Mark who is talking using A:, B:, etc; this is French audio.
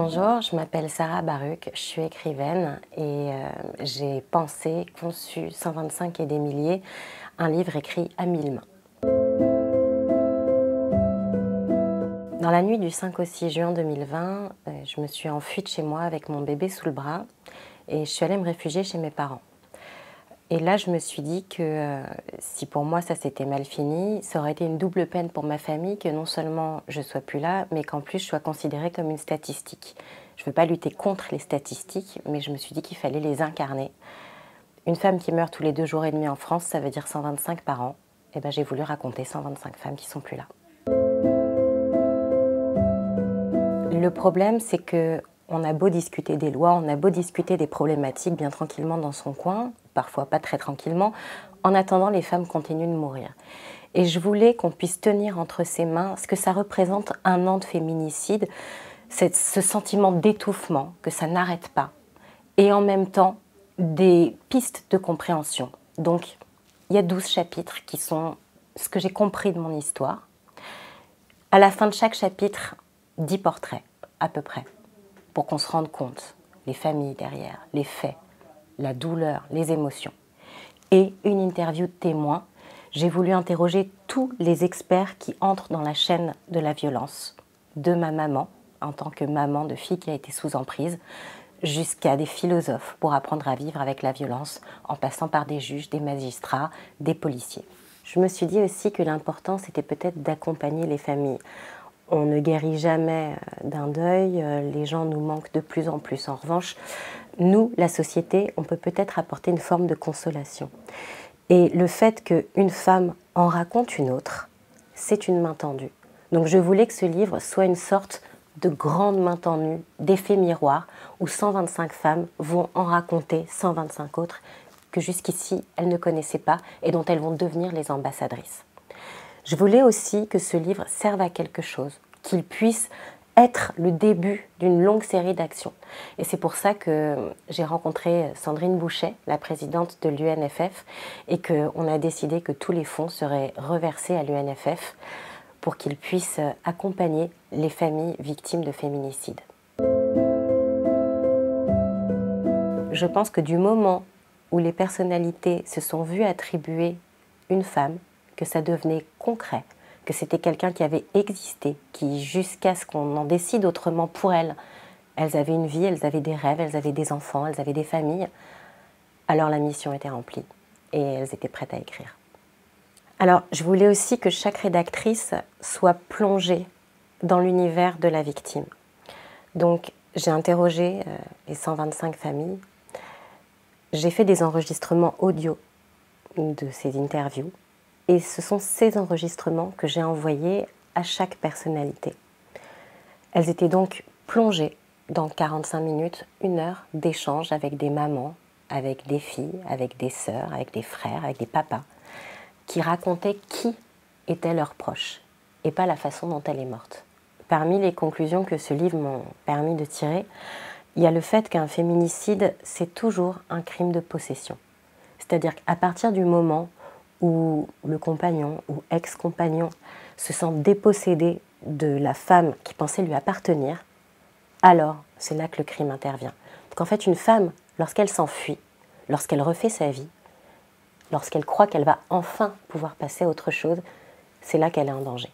A: Bonjour, je m'appelle Sarah Baruch, je suis écrivaine et j'ai pensé, conçu 125 et des milliers, un livre écrit à 1000 mains. Dans la nuit du 5 au 6 juin 2020, je me suis enfuie de chez moi avec mon bébé sous le bras et je suis allée me réfugier chez mes parents. Et là, je me suis dit que si pour moi ça s'était mal fini, ça aurait été une double peine pour ma famille que non seulement je ne sois plus là, mais qu'en plus je sois considérée comme une statistique. Je ne veux pas lutter contre les statistiques, mais je me suis dit qu'il fallait les incarner. Une femme qui meurt tous les 2 jours et demi en France, ça veut dire 125 par an. Et ben, j'ai voulu raconter 125 femmes qui ne sont plus là. Le problème, c'est que on a beau discuter des lois, on a beau discuter des problématiques bien tranquillement dans son coin, parfois pas très tranquillement, en attendant, les femmes continuent de mourir. Et je voulais qu'on puisse tenir entre ses mains ce que ça représente 1 an de féminicide, ce sentiment d'étouffement, que ça n'arrête pas, et en même temps des pistes de compréhension. Donc, il y a 12 chapitres qui sont ce que j'ai compris de mon histoire. À la fin de chaque chapitre, 10 portraits, à peu près, pour qu'on se rende compte, les familles derrière, les faits, la douleur, les émotions. Et une interview de témoins. J'ai voulu interroger tous les experts qui entrent dans la chaîne de la violence, de ma maman, en tant que maman de fille qui a été sous emprise, jusqu'à des philosophes pour apprendre à vivre avec la violence, en passant par des juges, des magistrats, des policiers. Je me suis dit aussi que l'important, c'était peut-être d'accompagner les familles. On ne guérit jamais d'un deuil, les gens nous manquent de plus en plus. En revanche, nous, la société, on peut peut-être apporter une forme de consolation. Et le fait qu'une femme en raconte une autre, c'est une main tendue. Donc je voulais que ce livre soit une sorte de grande main tendue, d'effet miroir, où 125 femmes vont en raconter 125 autres que jusqu'ici elles ne connaissaient pas et dont elles vont devenir les ambassadrices. Je voulais aussi que ce livre serve à quelque chose, qu'il puisse être le début d'une longue série d'actions. Et c'est pour ça que j'ai rencontré Sandrine Bouchet, la présidente de l'UNFF, et qu'on a décidé que tous les fonds seraient reversés à l'UNFF pour qu'ils puissent accompagner les familles victimes de féminicide. Je pense que du moment où les personnalités se sont vues attribuer une femme, que ça devenait concret, que c'était quelqu'un qui avait existé, qui jusqu'à ce qu'on en décide autrement pour elles, elles avaient une vie, elles avaient des rêves, elles avaient des enfants, elles avaient des familles, alors la mission était remplie et elles étaient prêtes à écrire. Alors je voulais aussi que chaque rédactrice soit plongée dans l'univers de la victime. Donc j'ai interrogé les 125 familles, j'ai fait des enregistrements audio de ces interviews. Et ce sont ces enregistrements que j'ai envoyés à chaque personnalité. Elles étaient donc plongées dans 45 minutes, 1 heure d'échange avec des mamans, avec des filles, avec des sœurs, avec des frères, avec des papas, qui racontaient qui étaient leurs proches et pas la façon dont elle est morte. Parmi les conclusions que ce livre m'a permis de tirer, il y a le fait qu'un féminicide, c'est toujours un crime de possession. C'est-à-dire qu'à partir du moment où le compagnon ou ex-compagnon se sent dépossédé de la femme qui pensait lui appartenir, alors c'est là que le crime intervient. Donc en fait, une femme, lorsqu'elle s'enfuit, lorsqu'elle refait sa vie, lorsqu'elle croit qu'elle va enfin pouvoir passer à autre chose, c'est là qu'elle est en danger.